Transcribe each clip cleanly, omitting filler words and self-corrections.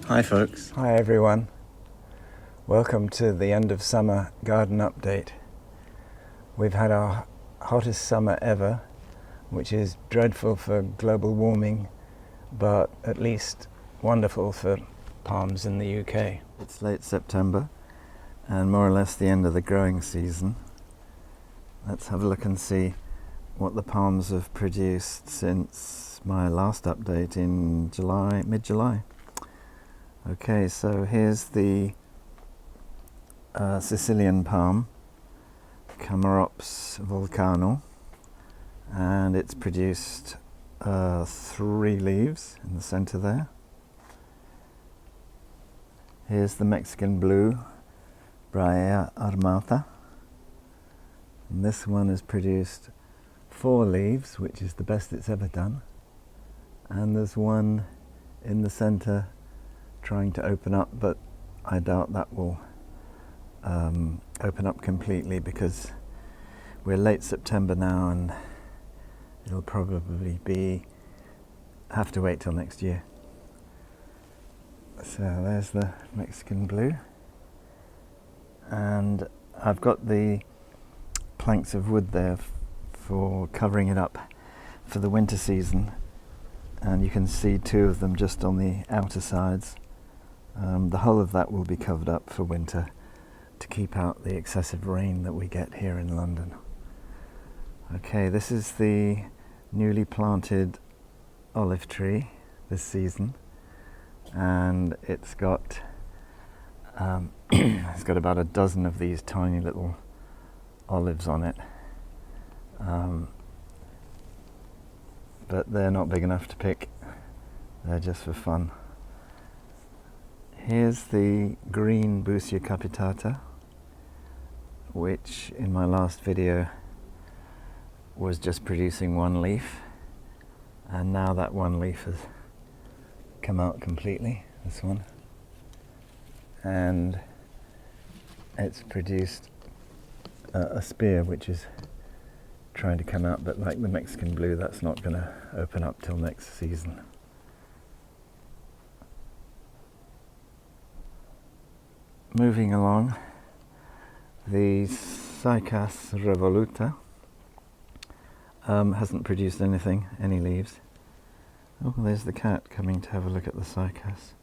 Hi folks. Hi everyone. Welcome to the end of summer garden update. We've had our hottest summer ever, which is dreadful for global warming, but at least wonderful for palms in the UK. It's late September and more or less the end of the growing season. Let's have a look and see what the palms have produced since my last update in mid-July. Okay, so here's the Sicilian palm, Chamaerops Vulcano, and it's produced 3 leaves in the center there. Here's the Mexican blue, Brea Armata, and this one has produced 4 leaves, which is the best it's ever done, and there's one in the center trying to open up, but I doubt that will open up completely because we're late September now and it'll probably have to wait till next year. So there's the Mexican blue, and I've got the planks of wood there for covering it up for the winter season, and you can see 2 of them just on the outer sides. The whole of that will be covered up for winter to keep out the excessive rain that we get here in London. Okay, this is the newly planted olive tree this season, and it's got it's got about a dozen of these tiny little olives on it, but they're not big enough to pick. They're just for fun. Here's the green Busia capitata, which in my last video was just producing 1 leaf, and now that 1 leaf has come out completely, this one, and it's produced a spear which is trying to come out, but like the Mexican blue, that's not going to open up till next season. Moving along, the Cycas revoluta hasn't produced any leaves. Oh, there's the cat coming to have a look at the cycas.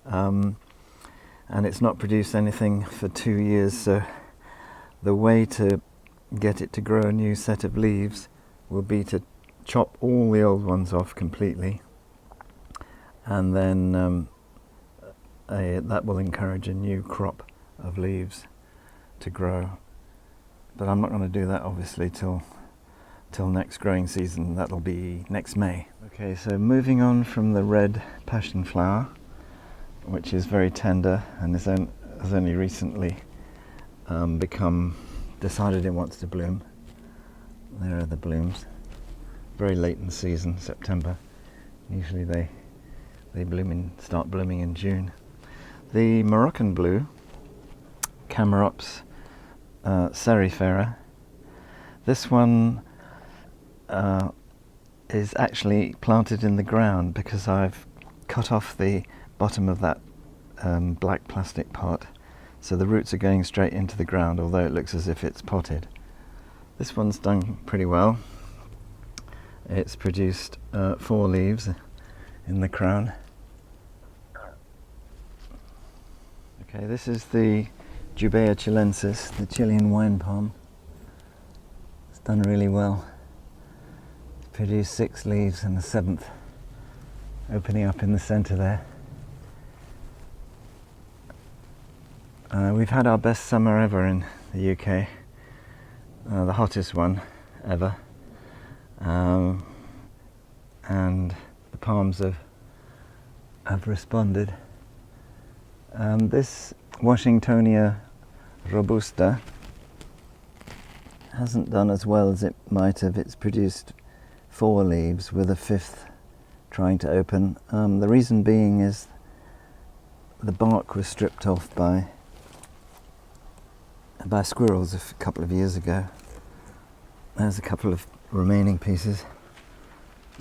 And it's not produced anything for 2 years, so the way to get it to grow a new set of leaves will be to chop all the old ones off completely, and then that will encourage a new crop of leaves to grow. But I'm not going to do that obviously till next growing season. That'll be next May. Okay, so moving on from the red passion flower, which is very tender and has only recently decided it wants to bloom. There are the blooms. Very late in the season, September. Usually they start blooming in June. The Moroccan blue, Chamaerops cerifera. This one is actually planted in the ground because I've cut off the bottom of that black plastic pot, so the roots are going straight into the ground, although it looks as if it's potted. This one's done pretty well. It's produced 4 leaves in the crown. Okay, this is the Jubea chilensis, the Chilean wine palm. It's done really well. It's produced 6 leaves and the 7th opening up in the center there. We've had our best summer ever in the UK, the hottest one ever, and the palms have responded. This Washingtonia robusta hasn't done as well as it might have. It's produced 4 leaves with a 5th trying to open. The reason being is the bark was stripped off by squirrels a couple of years ago. There's a couple of remaining pieces,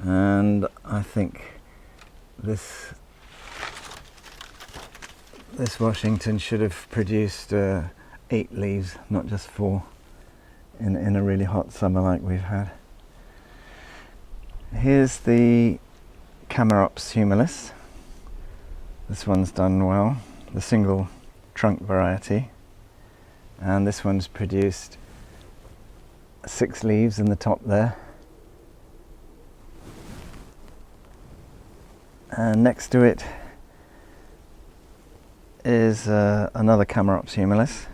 and I think this This Washington should have produced 8 leaves, not just 4, in a really hot summer like we've had. Here's the Chamaerops humilis. This one's done well, the single trunk variety, and this one's produced 6 leaves in the top there. And next to it is another Chamaerops humilis,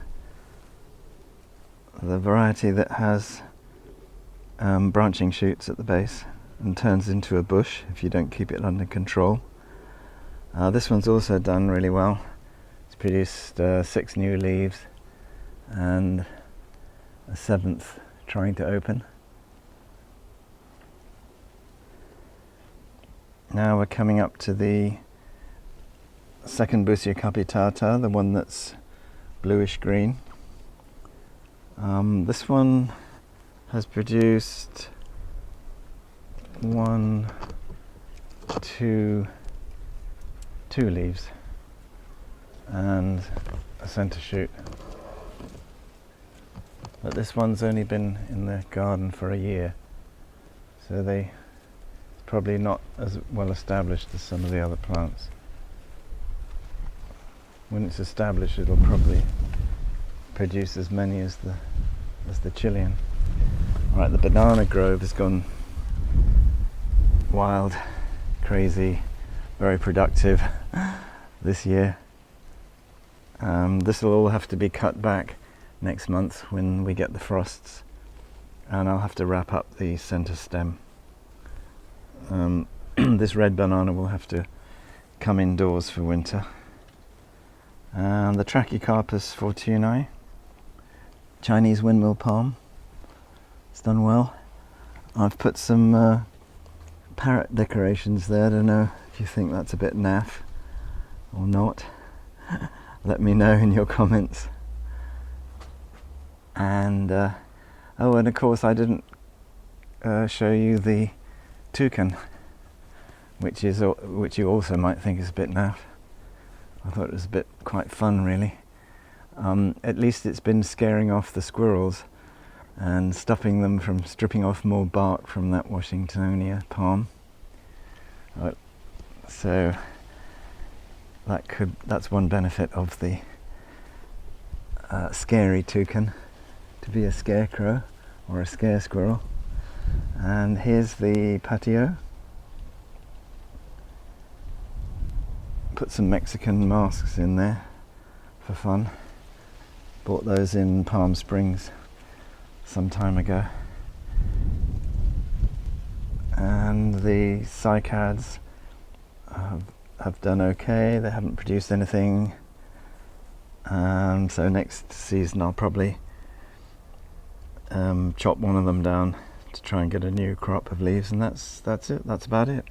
the variety that has branching shoots at the base and turns into a bush if you don't keep it under control. This one's also done really well. It's produced 6 new leaves and a 7th trying to open. Now we're coming up to the second Busia capitata, the one that's bluish green. This one has produced 2 leaves and a centre shoot. But this one's only been in the garden for a year, so they're probably not as well established as some of the other plants. When it's established, it'll probably produce as many as the Chilean. Right, the banana grove has gone wild, crazy, very productive this year. This will all have to be cut back next month when we get the frosts, and I'll have to wrap up the centre stem. This red banana will have to come indoors for winter. And the Trachycarpus fortunei, Chinese windmill palm, it's done well. I've put some parrot decorations there. I don't know if you think that's a bit naff or not. Let me know in your comments. And oh, and of course I didn't show you the toucan, which you also might think is a bit naff. I thought it was a bit quite fun, really. At least it's been scaring off the squirrels and stopping them from stripping off more bark from that Washingtonia palm. So that's one benefit of the scary toucan, to be a scarecrow or a scare squirrel. And here's the patio. Put some Mexican masks in there for fun. Bought those in Palm Springs some time ago. And the cycads have done okay. They haven't produced anything. So next season I'll probably chop one of them down to try and get a new crop of leaves, and that's it. That's about it.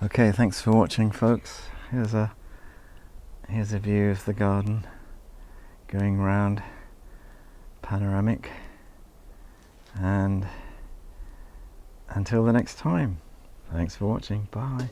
Okay, thanks for watching, folks. Here's a view of the garden going round, panoramic, and until the next time, thanks for watching. Bye.